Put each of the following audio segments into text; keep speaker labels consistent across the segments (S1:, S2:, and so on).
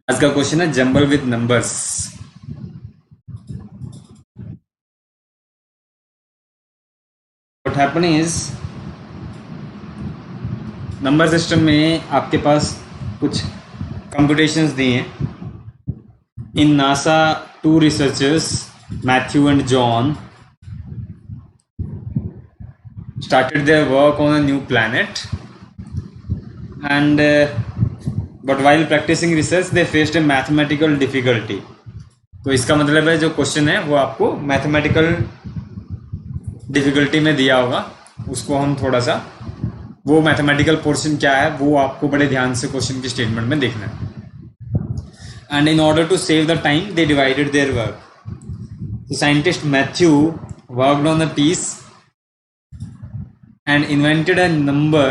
S1: आज का क्वेश्चन है jumble with numbers. What happen is number system में आपके पास कुछ कंप्यूटेशंस दिए हैं। In NASA two researchers Matthew and John started their work on a new planet and but while practicing research they faced a mathematical difficulty। तो इसका मतलब है जो क्वेश्चन है वो आपको मैथमेटिकल डिफिकल्टी में दिया होगा, उसको हम थोड़ा सा वो मैथमेटिकल पोर्शन क्या है वो आपको बड़े ध्यान से क्वेश्चन की स्टेटमेंट में देखना है। And in order to save the time they divided their work. Scientist Matthew worked on a piece and invented a number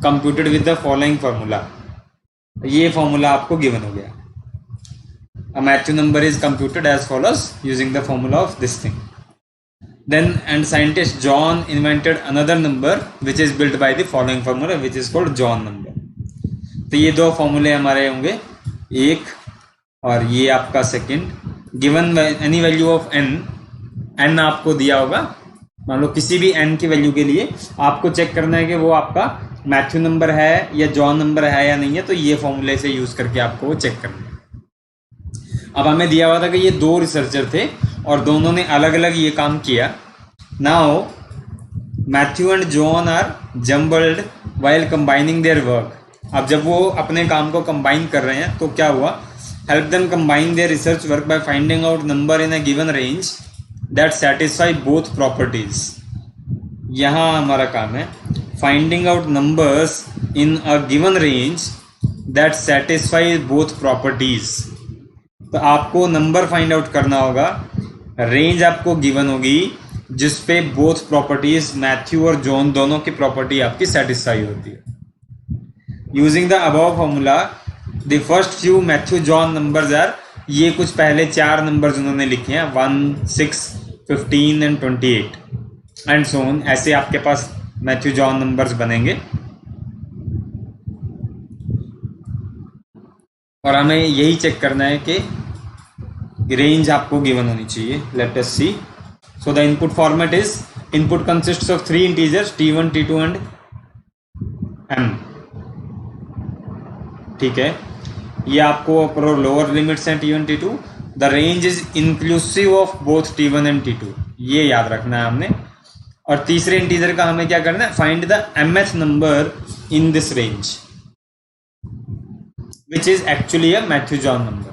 S1: computed with the following formula। ये फॉर्मूला आपको गिवन हो गया। A Matthew number is computed as follows using the formula of this thing। Then and scientist John invented another number which is built by the following formula which is called John number। तो ये दो फॉर्मूले हमारे होंगे, एक और ये आपका second. Given any value of n आपको दिया होगा, मान लो किसी भी n की वैल्यू के लिए आपको चेक करना है कि वो आपका मैथ्यू नंबर है या जॉन नंबर है या नहीं है, तो ये फॉर्मूले से यूज करके आपको वो चेक करना है। अब हमें दिया हुआ था कि ये दो रिसर्चर थे और दोनों ने अलग अलग ये काम किया। Now Matthew and John are jumbled while combining their work. अब जब वो अपने काम को कंबाइन कर रहे हैं तो क्या हुआ, help them combine their research work by finding out number in a given range that satisfy both properties। यहाँ हमारा काम है finding out numbers in a given range that satisfy both properties। तो आपको नंबर फाइंड आउट करना होगा, range आपको given होगी जिसपे बोथ प्रॉपर्टीज मैथ्यू और जॉन दोनों की प्रॉपर्टी आपकी सेटिस्फाई होती है। Using the above formula the first few Matthew John numbers are, ये कुछ पहले चार नंबर्स उन्होंने लिखे हैं 1, 6, 15 एंड 28 एंड सो ऑन। ऐसे आपके पास मैथ्यू जॉन नंबर्स बनेंगे और हमें यही चेक करना है कि रेंज आपको गिवन होनी चाहिए। Let us see. So the input format is, input consists of 3 integers t1, t2 and m। ठीक है, ये आपको लोअर लिमिट्स हैं t1, t2। The range is inclusive of both t1 and t2, ये याद रखना है हमने। और तीसरे इंटीजर का हमें क्या करना है, find the mth number in this range which is actually a Matthew John number.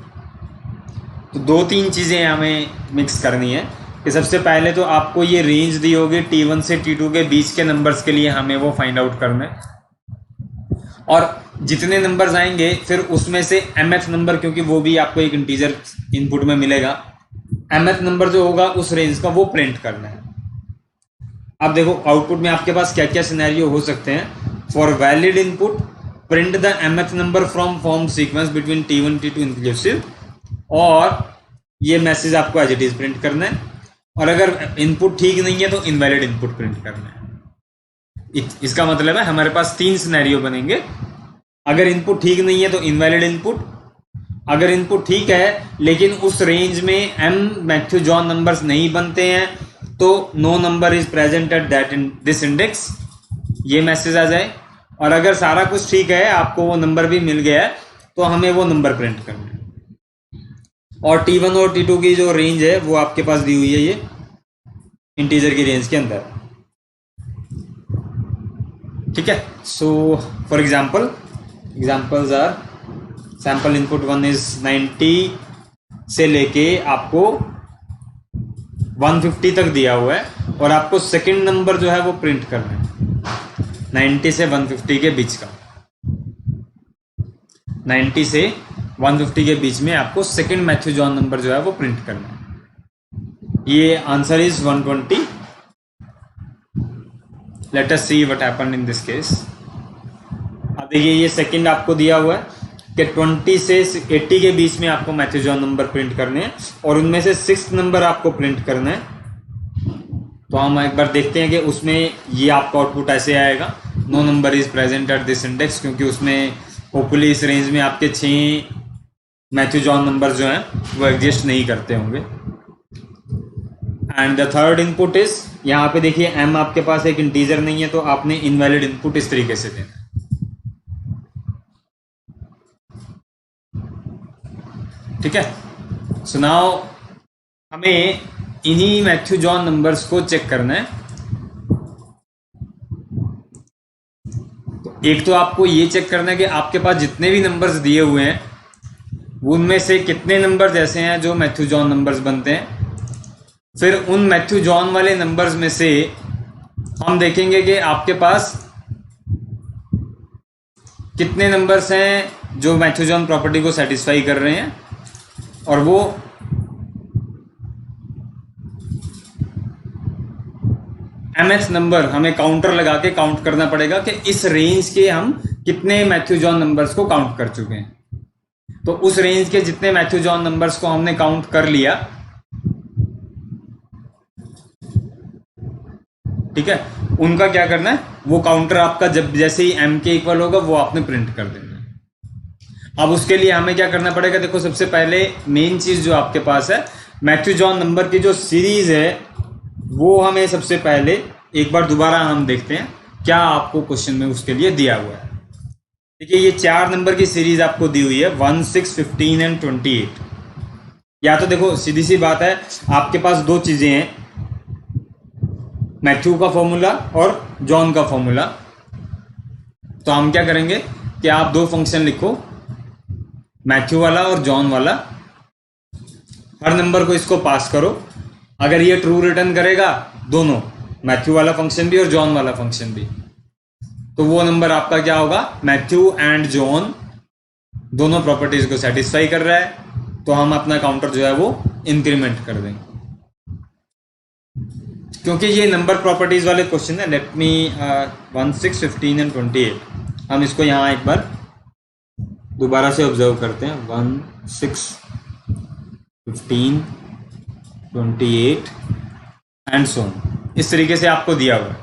S1: तो 2-3 चीजें हमें मिक्स करनी है कि सबसे पहले तो आपको ये रेंज दी होगी t1 से t2 के बीच के नंबर्स के लिए हमें वो फाइंड आउट करना है। और जितने नंबर्स आएंगे फिर उसमें से mth नंबर, क्योंकि वो भी आपको एक इंटीजर इनपुट में मिलेगा, mth नंबर जो होगा उस रेंज का वो प्रिंट करना है। अब देखो आउटपुट में आपके पास क्या क्या सिनेरियो हो सकते हैं। For valid input print the mth number from form sequence between t1, t2 inclusive, और ये मैसेज आपको एज इट इज प्रिंट करना है। और अगर इनपुट ठीक नहीं है तो इनवैलिड इनपुट प्रिंट करना है। इसका मतलब है हमारे पास 3 सिनेरियो बनेंगे। अगर इनपुट ठीक नहीं है तो इनवैलिड इनपुट, अगर इनपुट ठीक है लेकिन उस रेंज में m मैथ्यू जॉन नंबर्स नहीं बनते हैं तो no number is present at that in this index, ये मैसेज आ जाए। और अगर सारा कुछ ठीक है, आपको वो नंबर भी मिल गया है, तो हमें वो नंबर प्रिंट करना है। और t1 और t2 की जो रेंज है वो आपके पास दी हुई है ये इंटीजर की रेंज के अंदर। ठीक है, so for examples are sample input 1 is 90 से लेके आपको 150 तक दिया हुआ है और आपको सेकंड नंबर जो है वो प्रिंट करना है 90 से 150 के बीच का। 90 से 150 के बीच में आपको सेकंड मैथ्यू जॉन नंबर जो है वो प्रिंट करना है। ये answer is 120। Late us see what happened in this case. अब देखिए ये सेकंड आपको दिया हुआ है कि 20 से 80 के बीच में आपको मैथ्यू जॉन नंबर प्रिंट करने हैं और उनमें से 6th नंबर आपको प्रिंट करना है। तो हम एक बार देखते हैं कि उसमें ये आपका आउटपुट ऐसे आएगा, no number is present at this index, क्योंकि उसमें होपफुली इस रेंज में आपके 6 मैथ्यू जॉन नंबर जो हैं वो एग्जिस्ट नहीं करते होंगे। And the third input is, यहाँ पे देखिए m आपके पास एक इंटीजर नहीं है तो आपने इनवैलिड इनपुट इस तरीके से देना है। ठीक है, सो नाउ हमें इन्हीं मैथ्यू जॉन नंबर्स को चेक करना है। तो एक तो आपको ये चेक करना है कि आपके पास जितने भी नंबर्स दिए हुए हैं उनमें से कितने नंबर्स ऐसे हैं जो मैथ्यू जॉन नंबर्स बनते हैं। फिर उन मैथ्यू जॉन वाले नंबर्स में से हम देखेंगे कि आपके पास कितने नंबर्स हैं जो मैथ्यू जॉन प्रॉपर्टी को सेटिस्फाई कर रहे हैं, और वो mth नंबर हमें काउंटर लगा के काउंट करना पड़ेगा कि इस रेंज के हम कितने मैथ्यू जॉन नंबर्स को काउंट कर चुके हैं। तो उस रेंज के जितने मैथ्यू जॉन नंबर्स को हमने काउंट कर लिया, ठीक है, उनका क्या करना है, वो काउंटर आपका जब जैसे ही m के इक्वल होगा वो आपने प्रिंट कर देना है। अब उसके लिए हमें क्या करना पड़ेगा, देखो सबसे पहले मेन चीज जो आपके पास है, मैथ्यू जॉन नंबर की जो सीरीज है वो हमें सबसे पहले एक बार दोबारा हम देखते हैं क्या आपको क्वेश्चन में उसके लिए दिया हुआ है। देखिए ये 4 नंबर की सीरीज आपको दी हुई है 1, 6, 15 एंड 28। या तो देखो सीधी सी बात है, आपके पास दो चीजें हैं, मैथ्यू का फॉर्मूला और जॉन का फॉर्मूला। तो हम क्या करेंगे कि आप दो फंक्शन लिखो, मैथ्यू वाला और जॉन वाला, हर नंबर को इसको पास करो। अगर ये ट्रू रिटर्न करेगा, दोनों मैथ्यू वाला फंक्शन भी और जॉन वाला फंक्शन भी, तो वो नंबर आपका क्या होगा, मैथ्यू एंड जॉन दोनों प्रॉपर्टीज को सेटिस्फाई कर रहा है। तो हम अपना काउंटर जो है वो इंक्रीमेंट कर देंगे। क्योंकि ये नंबर प्रॉपर्टीज वाले क्वेश्चन है, लेट मी 1, 6, 15 एंड 28, हम इसको यहाँ एक बार दोबारा से ऑब्जर्व करते हैं। 1, 6, 15, 28 एंड सो ऑन, इस तरीके से आपको दिया हुआ है।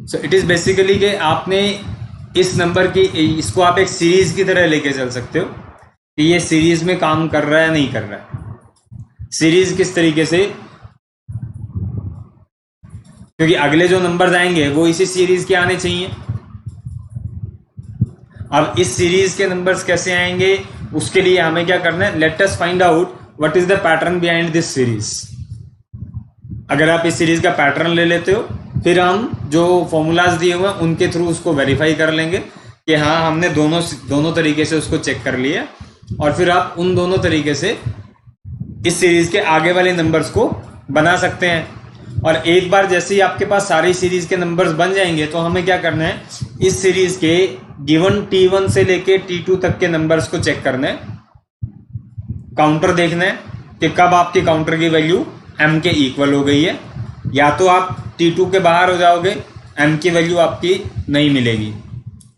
S1: सो इट इज बेसिकली कि आपने इस नंबर की, इसको आप एक सीरीज की तरह लेके चल सकते हो कि ये सीरीज में काम कर रहा है नहीं कर रहा है। सीरीज किस तरीके से, क्योंकि अगले जो नंबर्स आएंगे वो इसी सीरीज के आने चाहिए। अब इस सीरीज के नंबर्स कैसे आएंगे, उसके लिए हमें क्या करना है, let us find out what is the pattern behind this series. अगर आप इस सीरीज का पैटर्न ले लेते हो, फिर हम जो फॉर्मूलाज दिए हुए हैं उनके थ्रू उसको वेरीफाई कर लेंगे कि हाँ हमने दोनों तरीके से उसको चेक कर लिया, और फिर आप उन दोनों तरीके से इस सीरीज के आगे वाले नंबर्स को बना सकते हैं। और एक बार जैसे ही आपके पास सारी सीरीज के नंबर्स बन जाएंगे तो हमें क्या करना है, इस सीरीज के गिवन T1 से लेके T2 तक के नंबर्स को चेक करना है, काउंटर देखना है कि कब आपकी काउंटर की वैल्यू m के इक्वल हो गई है। या तो आप T2 के बाहर हो जाओगे, m की वैल्यू आपकी नहीं मिलेगी।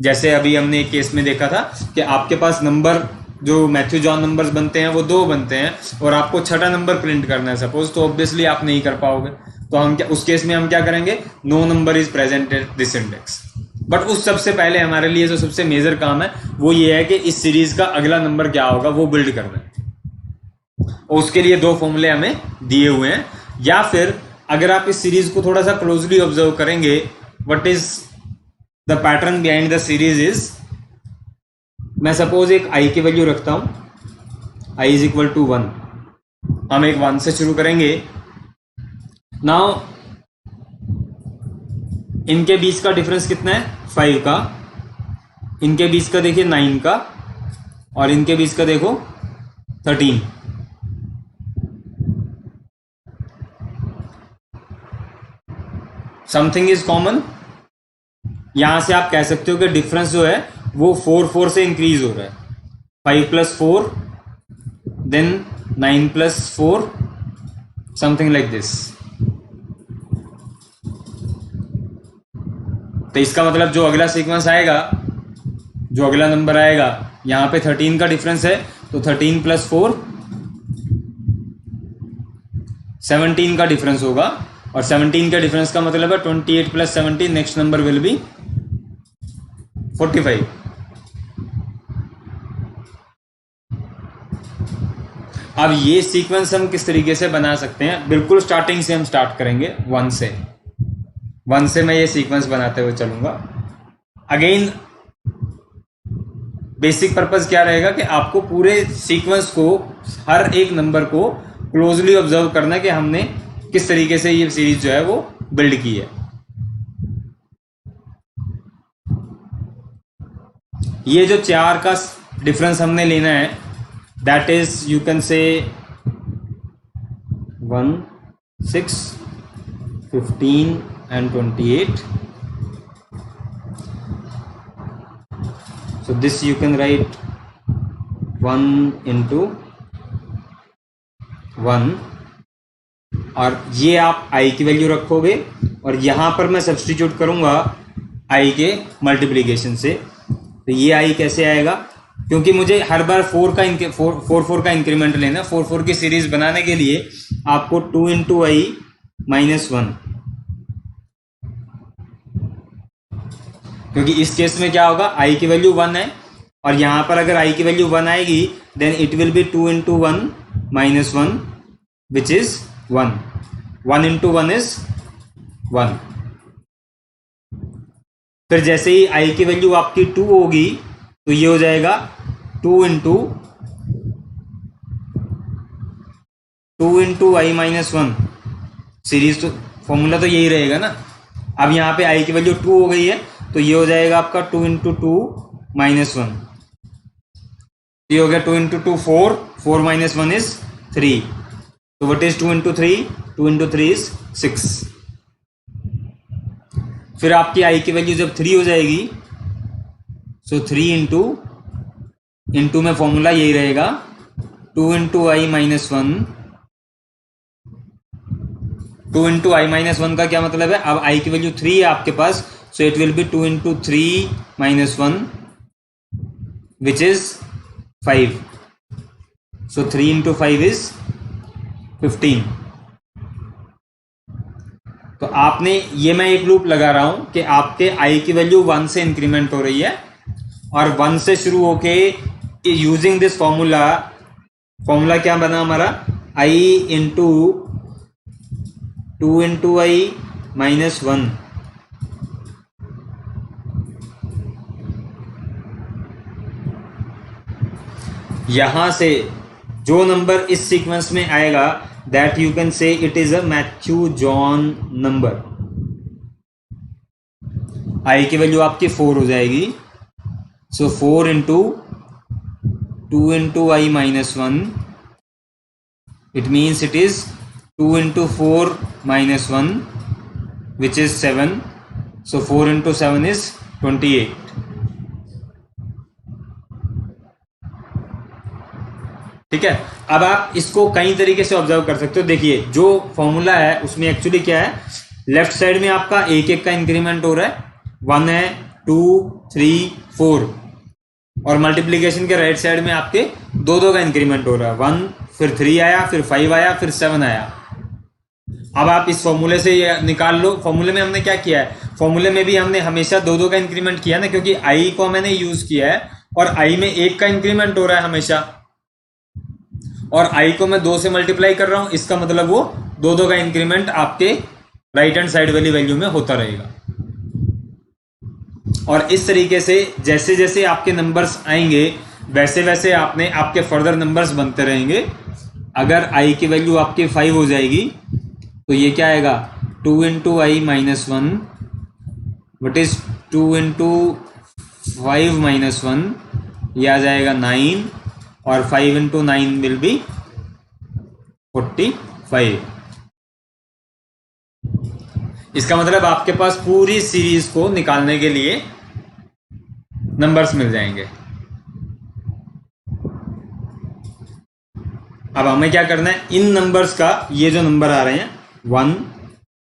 S1: जैसे अभी हमने एक केस में देखा था कि आपके पास नंबर जो मैथ्यू जॉन नंबर्स बनते हैं वो 2 बनते हैं और आपको छठा नंबर प्रिंट करना है सपोज, तो ऑब्वियसली आप नहीं कर पाओगे। तो हम क्या, उस केस में हम क्या करेंगे, no number is present at this index. But उस सबसे पहले हमारे लिए जो सबसे मेजर काम है वो ये है कि इस सीरीज का अगला नंबर क्या होगा वो बिल्ड करना है। और उसके लिए 2 फॉर्मूले हमें दिए हुए हैं। या फिर अगर आप इस सीरीज को थोड़ा सा क्लोजली ऑब्जर्व करेंगे, what is the pattern behind the series is, मैं सपोज एक i की वैल्यू रखता हूं, i इज इक्वल टू 1, हम एक 1 से शुरू करेंगे। नाउ इनके बीच का डिफरेंस कितना है, 5 का, इनके बीच का देखिए 9 का, और इनके बीच का देखो 13। Something is common. यहां से आप कह सकते हो कि डिफरेंस जो है वो 4 से इंक्रीज हो रहा है, 5 + 4 देन 9 + 4, समथिंग लाइक दिस। तो इसका मतलब जो अगला सीक्वेंस आएगा, जो अगला नंबर आएगा, यहाँ पे 13 का डिफरेंस है, तो 13 + 4 17 का डिफरेंस होगा, और 17 का डिफरेंस का मतलब है 28 + 17, नेक्स्ट नंबर विल बी 45। अब ये सीक्वेंस हम किस तरीके से बना सकते हैं, बिल्कुल स्टार्टिंग से हम स्टार्ट करेंगे 1 से मैं ये सीक्वेंस बनाते हुए चलूंगा। अगेन बेसिक पर्पस क्या रहेगा कि आपको पूरे सीक्वेंस को, हर एक नंबर को क्लोजली ऑब्जर्व करना कि हमने किस तरीके से ये सीरीज जो है वो बिल्ड की है। ये जो 4 का डिफरेंस हमने लेना है, that is you can say 1, 6, 15 and 28. So this you can write 1 into 1, और ये आप i की वैल्यू रखोगे और यहां पर मैं सब्स्टिट्यूट करूंगा i के मल्टीप्लिकेशन से। तो ये i कैसे आएगा, क्योंकि मुझे हर बार 4 का इंक्रीमेंट लेना। 4 की सीरीज बनाने के लिए आपको 2 इंटू i माइनस 1, क्योंकि इस केस में क्या होगा, i की वैल्यू 1 है और यहां पर अगर i की वैल्यू 1 आएगी then it will be 2 into 1 minus 1 which is 1। 1 into 1 is 1। फिर जैसे ही i की वैल्यू आपकी 2 होगी तो ये हो जाएगा 2 इंटू i माइनस 1। सीरीज तो फॉर्मूला तो यही रहेगा ना। अब यहाँ पे i की वैल्यू 2 हो गई है तो ये हो जाएगा आपका 2 इंटू 2 माइनस 1। ये हो गया 2 इंटू 2 4, 4 माइनस 1 इज 3। तो what is 2 into 3? 2 into 3 is 6। फिर आपकी i की वैल्यू जब 3 हो जाएगी, सो 3 इंटू में फॉर्मूला यही रहेगा 2 into i minus 1। 2 into i minus 1 का क्या मतलब है, अब i की वैल्यू 3 है आपके पास, so it will be 2 into 3 minus 1 which is 5। So 3 into 5 is 15। तो आपने ये, मैं एक लूप लगा रहा हूं कि आपके i की वैल्यू 1 से इंक्रीमेंट हो रही है और 1 से शुरू होके यूजिंग दिस फॉर्मूला क्या बना हमारा, i into 2 into i minus 1। यहां से जो नंबर इस सीक्वेंस में आएगा that you can say it is a Matthew John number. i की वैल्यू आपकी 4 हो जाएगी, सो 4 into 2 into i minus 1, it means it is 2 into 4 minus 1 which is 7। So 4 into 7 is 28। ठीक है। अब आप इसको कई तरीके से ऑब्जर्व कर सकते हो। देखिए जो फॉर्मूला है उसमें एक्चुअली क्या है, लेफ्ट साइड में आपका एक का इंक्रीमेंट हो रहा है, 1 है, 2, 3, 4, और मल्टीप्लीकेशन के राइट साइड में आपके 2 का इंक्रीमेंट हो रहा है। 1, फिर 3 आया, फिर 5 आया, फिर 7 आया। अब आप इस फॉर्मूले से ये निकाल लो। फॉर्मूले में हमने क्या किया है, फॉर्मूले में भी हमने हमेशा 2 का इंक्रीमेंट किया ना, क्योंकि i को मैंने यूज किया है और i में 1 का इंक्रीमेंट हो रहा है हमेशा, और i को मैं 2 से मल्टीप्लाई कर रहा हूं, इसका मतलब वो 2 का इंक्रीमेंट आपके राइट हैंड साइड वाली वैल्यू में होता रहेगा। और इस तरीके से जैसे जैसे आपके नंबर्स आएंगे वैसे वैसे आपके फर्दर नंबर्स बनते रहेंगे। अगर i की वैल्यू आपकी 5 हो जाएगी तो ये क्या आएगा, 2 into i minus 1 what is 2 into 5 minus 1, ये आ जाएगा 9, और 5 इंटू 9 विल बी 45। इसका मतलब आपके पास पूरी सीरीज को निकालने के लिए नंबर्स मिल जाएंगे। अब हमें क्या करना है, इन नंबर्स का, ये जो नंबर आ रहे हैं 1,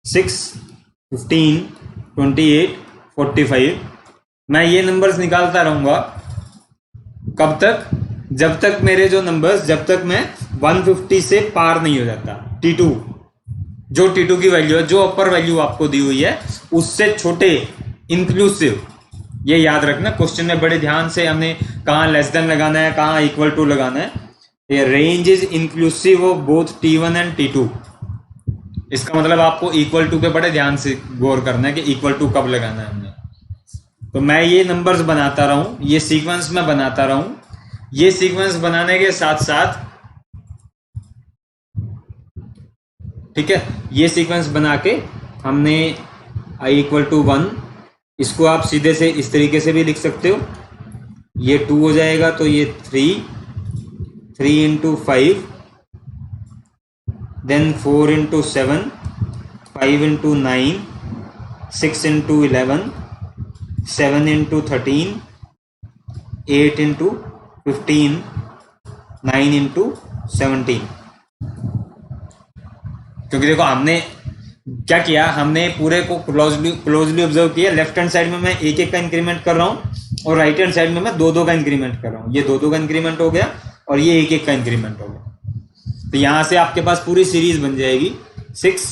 S1: 6, 15, 28, 45, मैं ये नंबर्स निकालता रहूंगा। कब तक, जब तक मेरे जो नंबर्स, जब तक मैं 150 से पार नहीं हो जाता। T2, जो T2 की वैल्यू है, जो अपर वैल्यू आपको दी हुई है उससे छोटे इंक्लूसिव, ये याद रखना। क्वेश्चन में बड़े ध्यान से हमने कहाँ लेस देन लगाना है, कहाँ इक्वल टू लगाना है। ये range is inclusive of both T1 and T2। इसका मतलब आपको इक्वल टू के बड़े ध्यान से गौर करना है कि इक्वल टू कब लगाना है हमने। तो मैं ये नंबर्स बनाता रहूं, ये सीक्वेंस में बनाता रहूं, ये सीक्वेंस बनाने के साथ साथ, ठीक है, ये सीक्वेंस बना के हमने i इक्वल टू 1, इसको आप सीधे से इस तरीके से भी लिख सकते हो, ये 2 हो जाएगा तो ये 3 into 5, then 4 into 7, 5 into 9, 6 into 11, 7 into 13, 8 into 15, 9 into 17। क्योंकि देखो हमने क्या किया, हमने पूरे को क्लोजली ऑब्जर्व किया। लेफ्ट हैंड साइड में मैं एक एक का इंक्रीमेंट कर रहा हूँ और राइट हैंड साइड में मैं दो दो का इंक्रीमेंट कर रहा हूँ। ये दो दो का इंक्रीमेंट हो गया और ये एक एक का इंक्रीमेंट हो गया। तो यहां से आपके पास पूरी सीरीज बन जाएगी 6,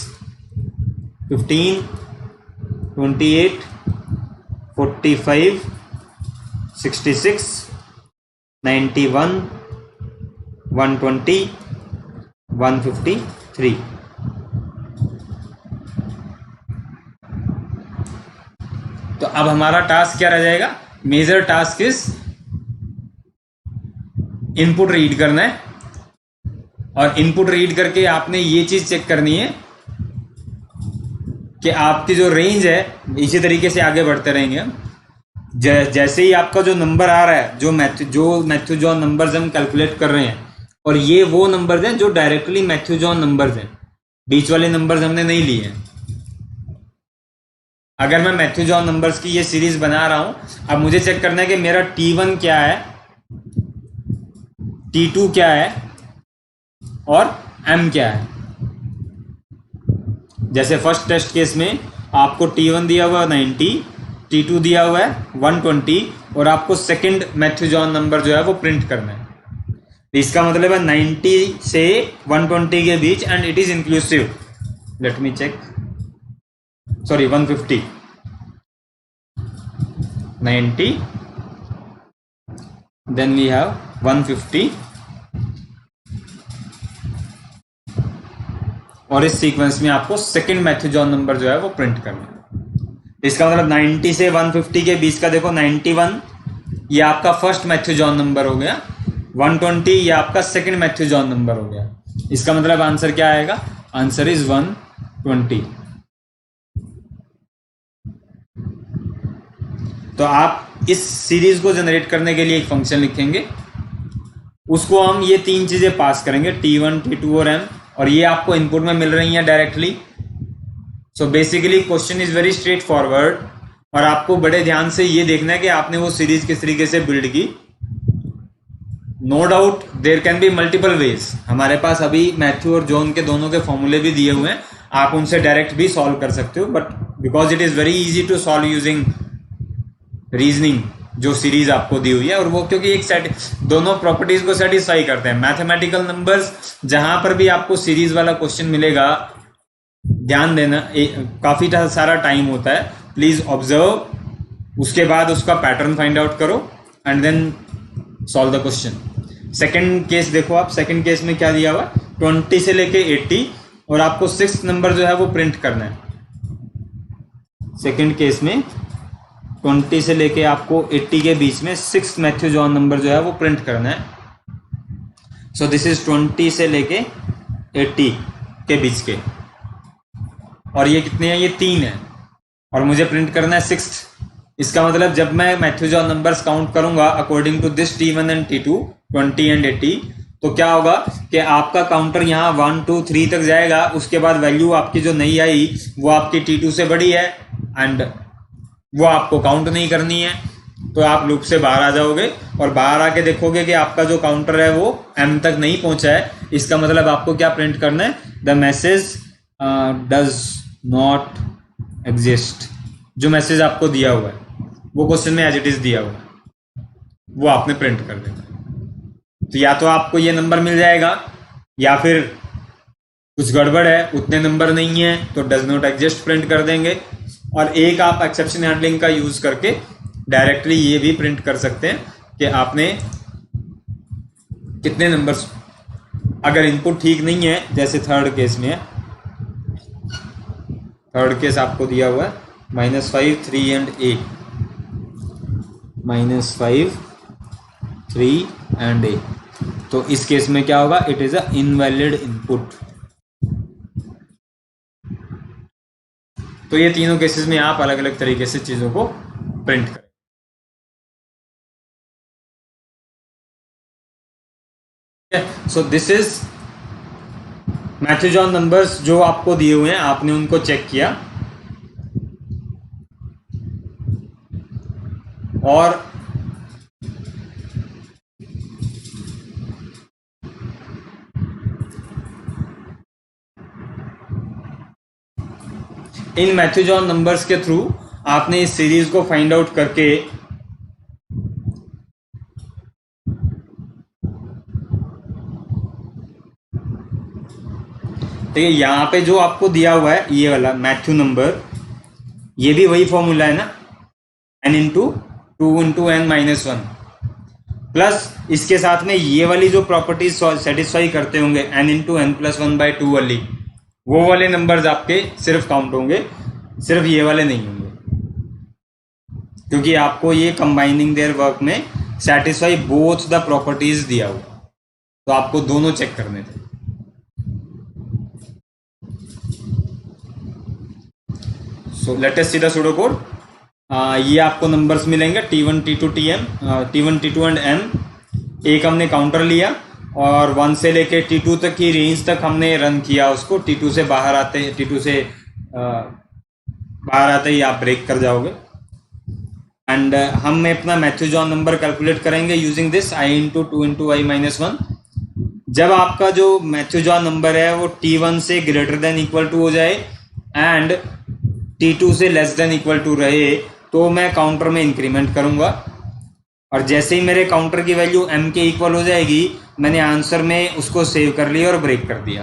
S1: 15, 28, 45, 66, 91, 120, 153। तो अब हमारा टास्क क्या रह जाएगा? Major task is input read करना है, और इनपुट रीड करके आपने ये चीज चेक करनी है कि आपकी जो रेंज है, इसी तरीके से आगे बढ़ते रहेंगे हम। जैसे ही आपका जो नंबर आ रहा है, जो मैथ्यू जॉन नंबर्स हम कैलकुलेट कर रहे हैं, और ये वो नंबर्स हैं जो डायरेक्टली मैथ्यू जॉन नंबर्स हैं, बीच वाले नंबर्स हमने नहीं लिए हैं। अगर मैं मैथ्यू जॉन नंबर्स की ये सीरीज बना रहा हूं, अब मुझे चेक करना है कि मेरा T1 क्या है, T2 क्या है और M क्या है। जैसे फर्स्ट टेस्ट केस में आपको T1 दिया हुआ है 90, T2 दिया हुआ है 120, और आपको सेकंड मैथ्यू जॉन नंबर जो है वो प्रिंट करना है। इसका मतलब है 90 से 120 के बीच, and it is inclusive. Let me check, sorry 150, 90, then we have 150, और इस सीक्वेंस में आपको सेकंड मैथ्यू जॉन नंबर जो है वो प्रिंट करना है। इसका मतलब 90 से 150 के बीच का देखो 91, ये आपका फर्स्ट मैथ्यू जॉन नंबर हो गया, 120 ये आपका सेकंड मैथ्यू जॉन नंबर हो गया। इसका मतलब आंसर क्या आएगा? Answer is 120। तो आप इस सीरीज को जनरेट करने के लिए एक फंक्शन लिखेंगे, उसको हम ये तीन चीजें पास करेंगे, T1, T2 और M, और ये आपको इनपुट में मिल रही हैं directly. So basically question is very straight forward, और आपको बड़े ध्यान से ये देखना है कि आपने वो सीरीज किस तरीके से बिल्ड की। No doubt there can be multiple ways. हमारे पास अभी मैथ्यू और जॉन के दोनों के फॉर्मूले भी दिए हुए हैं, आप उनसे डायरेक्ट भी सॉल्व कर सकते हो, but because it is very easy to solve using reasoning जो सीरीज आपको दी हुई है, और वो क्योंकि एक सेट दोनों प्रॉपर्टीज को सेटिस्फाई करते हैं। मैथमेटिकल नंबर्स जहां पर भी आपको सीरीज वाला क्वेश्चन मिलेगा, ध्यान देना, काफी सारा टाइम होता है, प्लीज ऑब्जर्व, उसके बाद उसका पैटर्न फाइंड आउट करो and then solve the question. Second case देखो आप, सेकंड केस में क्या दिया हुआ, 20 से लेके 80, और आपको 6th नंबर जो है वो प्रिंट करना है। सेकंड केस में 20 से लेके आपको 80 के बीच में 6th मैथ्यू जॉन नंबर जो है वो प्रिंट करना है। सो दिस इज 20 से लेके 80 के बीच के, और ये कितने हैं? ये 3 है, और मुझे प्रिंट करना है 6th। इसका मतलब जब मैं मैथ्यू जॉन नंबर्स काउंट करूंगा according to this T1 and T2, 20 and 80, तो क्या होगा कि आपका काउंटर यहाँ 1 2 3 तक जाएगा, उसके बाद वैल्यू आपकी जो नहीं आई वो आपकी T2 से बड़ी है, एंड वो आपको काउंट नहीं करनी है, तो आप लूप से बाहर आ जाओगे, और बाहर आके देखोगे कि आपका जो काउंटर है वो M तक नहीं पहुंचा है। इसका मतलब आपको क्या प्रिंट करना है? The message does not exist. जो मैसेज आपको दिया हुआ है वो क्वेश्चन में एज इट इज दिया हुआ है, वो आपने प्रिंट कर देना। तो या तो आपको ये नंबर मिल जाएगा, या फिर कुछ गड़बड़ है, उतने नंबर नहीं है तो डज नॉट एग्जिस्ट प्रिंट कर देंगे। और एक आप एक्सेप्शन हैंडलिंग का यूज करके डायरेक्टली ये भी प्रिंट कर सकते हैं कि आपने कितने नंबर्स अगर इनपुट ठीक नहीं है, जैसे थर्ड केस में है, थर्ड केस आपको दिया हुआ है -5 3 एंड ए, -5 3 एंड ए, तो इस केस में क्या होगा, it is a invalid input. तो ये तीनों केसेस में आप अलग अलग तरीके से चीजों को प्रिंट करें। So this is Matthew John numbers जो आपको दिए हुए हैं, आपने उनको चेक किया और इन मैथ्यू जॉन नंबर्स के थ्रू आपने इस सीरीज को फाइंड आउट करके देखिए यहाँ पे जो आपको दिया हुआ है ये वाला मैथ्यू नंबर, ये भी वही फॉर्मूला है ना, n इंटू 2 × n-1 प्लस इसके साथ में ये वाली जो प्रॉपर्टीज सेटिस्फाई करते होंगे n इंटू n+1/2 वाली, वो वाले नंबर्स आपके सिर्फ काउंट होंगे, सिर्फ ये वाले नहीं होंगे, क्योंकि आपको ये कंबाइनिंग देयर वर्क में सेटिस्फाई बोथ द प्रॉपर्टीज दिया हुआ, तो आपको दोनों चेक करने थे। So let us see the pseudo code. ये आपको नंबर्स मिलेंगे T1 T2 T1 T2 and M। एक हमने काउंटर लिया और 1 से लेके T2 तक की रेंज तक हमने रन किया उसको। T2 से बाहर आते ही आप ब्रेक कर जाओगे। एंड हम अपना मैथ्यू जॉन नंबर कैलकुलेट करेंगे using this I into 2 into i-1। जब आपका जो मैथ्यू जॉन नंबर है वो T1 से ग्रेटर देन इक्वल टू हो जाए एंड T2 से लेस देन इक्वल टू रहे, तो मैं काउंटर में इंक्रीमेंट करूंगा, और जैसे ही मेरे काउंटर की वैल्यू m के इक्वल हो जाएगी, मैंने आंसर में उसको सेव कर लिया और ब्रेक कर दिया।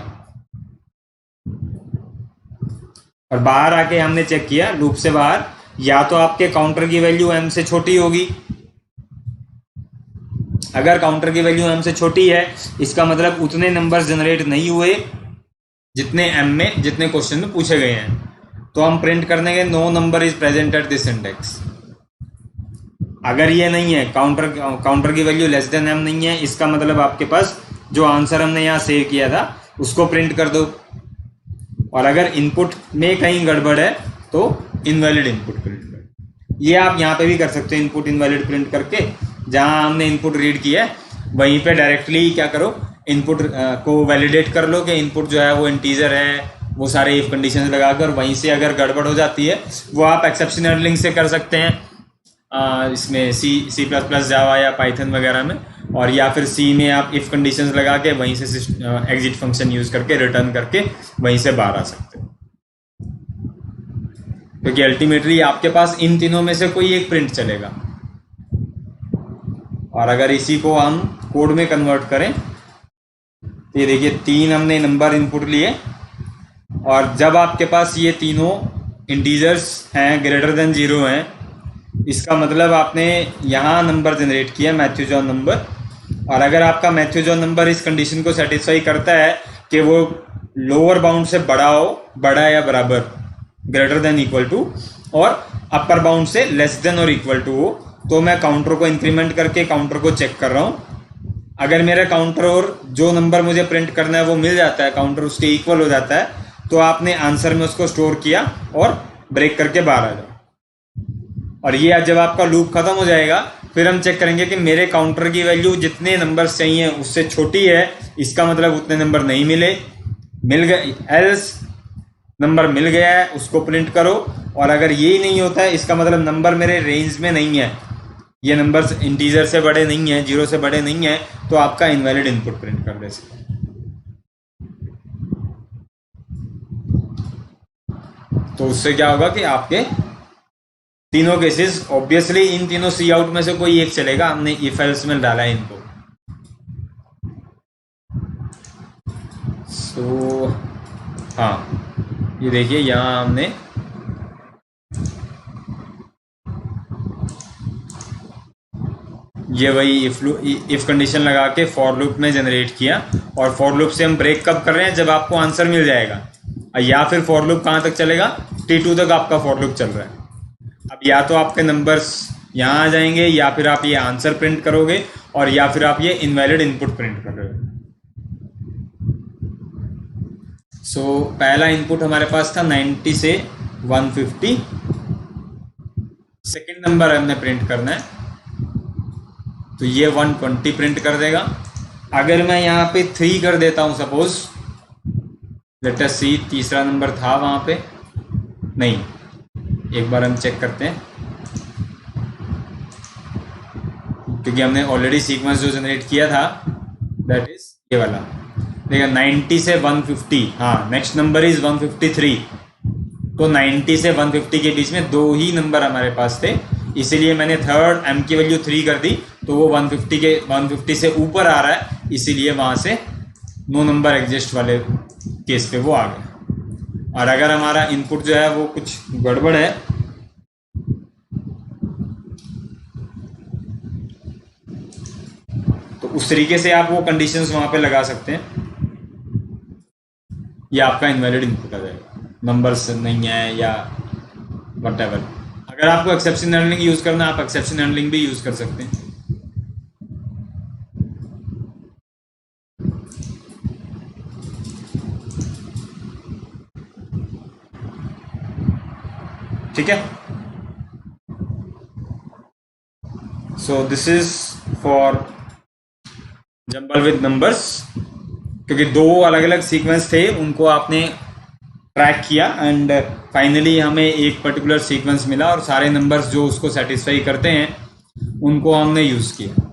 S1: और बाहर आके हमने चेक किया लूप से बाहर, या तो आपके काउंटर की वैल्यू m से छोटी होगी। अगर काउंटर की वैल्यू m से छोटी है, इसका मतलब उतने नंबर जनरेट नहीं हुए जितने m में, जितने क्वेश्चन में पूछे गए हैं, तो हम प्रिंट कर देंगे no number is present at this index. अगर ये नहीं है, काउंटर की वैल्यू लेस देन m नहीं है, इसका मतलब आपके पास जो आंसर हमने यहाँ सेव किया था उसको प्रिंट कर दो। और अगर इनपुट में कहीं गड़बड़ है तो इनवैलिड इनपुट प्रिंट कर। ये आप यहाँ पे भी कर सकते हो, इनपुट इनवैलिड प्रिंट करके, जहाँ हमने इनपुट रीड किया है वहीं पे डायरेक्टली क्या करो, इनपुट को वैलिडेट कर लो कि इनपुट जो है वो इंटीजर है, वो सारे इफ कंडीशन लगाकर वहीं से अगर गड़बड़ हो जाती है वो आप एक्सेप्शन हैंडलिंग से कर सकते हैं, इसमें C++ जावा या पाइथन वगैरह में, और या फिर C में आप इफ कंडीशंस लगा के वहीं से एग्जिट फंक्शन यूज करके रिटर्न करके वहीं से बाहर आ सकते हो। क्योंकि अल्टीमेटली आपके पास इन तीनों में से कोई एक प्रिंट चलेगा। और अगर इसी को हम कोड में कन्वर्ट करें तो ये देखिए 3 हमने नंबर इनपुट लिए, और जब आपके पास ये तीनों इंटीजर्स हैं ग्रेटर देन 0 हैं, इसका मतलब आपने यहाँ नंबर जनरेट किया मैथ्यू जॉन नंबर। और अगर आपका मैथ्यू जॉन नंबर इस कंडीशन को सेटिस्फाई करता है कि वो लोअर बाउंड से बड़ा हो, बड़ा या बराबर, ग्रेटर देन इक्वल टू, और अपर बाउंड से लेस देन और इक्वल टू हो, तो मैं काउंटर को इंक्रीमेंट करके काउंटर को चेक कर रहा हूँ। अगर मेरा काउंटर और जो नंबर मुझे प्रिंट करना है वो मिल जाता है, काउंटर उसके इक्वल हो जाता है, तो आपने आंसर में उसको स्टोर किया और ब्रेक करके बाहर आ जाओ। और ये जब आपका लूप खत्म हो जाएगा, फिर हम चेक करेंगे कि मेरे काउंटर की वैल्यू जितने नंबर्स चाहिए उससे छोटी है, इसका मतलब उतने नंबर नहीं मिले, मिल गए, एल्स नंबर मिल गया है उसको प्रिंट करो। और अगर यही नहीं होता है, इसका मतलब नंबर मेरे रेंज में नहीं है, ये नंबर्स इंटीजर से बड़े नहीं है, 0 से बड़े नहीं है, तो आपका इनवैलिड इनपुट प्रिंट कर दे। तो उससे क्या होगा कि आपके तीनों केसेस, ऑब्वियसली इन तीनों सी आउट में से कोई एक चलेगा, हमने इफ एल्स में डाला है इनको। सो हाँ, ये देखिए यहाँ हमने ये वही इफ कंडीशन लगा के फॉर लूप में जनरेट किया, और फॉर लूप से हम ब्रेक कब कर रहे हैं, जब आपको आंसर मिल जाएगा, या फिर फॉर लूप कहाँ तक चलेगा, T2 तक आपका फॉर लूप चल रहा है। अब या तो आपके नंबर्स यहाँ आ जाएंगे, या फिर आप ये आंसर प्रिंट करोगे, और या फिर आप ये इनवैलिड इनपुट प्रिंट कर रहे हो। सो पहला इनपुट हमारे पास था 90 से 150, सेकेंड नंबर हमने प्रिंट करना है, तो ये 120 प्रिंट कर देगा। अगर मैं यहाँ पे 3 कर देता हूँ सपोज, लेट अस सी, तीसरा नंबर था वहाँ पे, नहीं, एक बार हम चेक करते हैं, क्योंकि हमने ऑलरेडी सीक्वेंस जो जनरेट किया था दैट इज ये वाला। देखिए 90 से 150, हाँ नेक्स्ट नंबर इज 153, तो 90 से 150 के बीच में 2 ही नंबर हमारे पास थे, इसीलिए मैंने थर्ड m की वैल्यू 3 कर दी, तो वो 150 से ऊपर आ रहा है, इसीलिए वहाँ से नो नंबर एग्जिस्ट वाले केस पे वो आ गया। और अगर हमारा इनपुट जो है वो कुछ गड़बड़ है, तो उस तरीके से आप वो कंडीशंस वहाँ पे लगा सकते हैं, या आपका इनवैलिड इनपुट आ जाएगा, नंबर्स नहीं है या व्हाटएवर। अगर आपको एक्सेप्शन हैंडलिंग यूज करना है, आप एक्सेप्शन हैंडलिंग भी यूज कर सकते हैं। ठीक है, so this is for jumble with numbers, क्योंकि 2 अलग अलग सीक्वेंस थे, उनको आपने ट्रैक किया एंड फाइनली हमें एक पर्टिकुलर सीक्वेंस मिला, और सारे नंबर्स जो उसको सेटिस्फाई करते हैं उनको हमने यूज़ किया।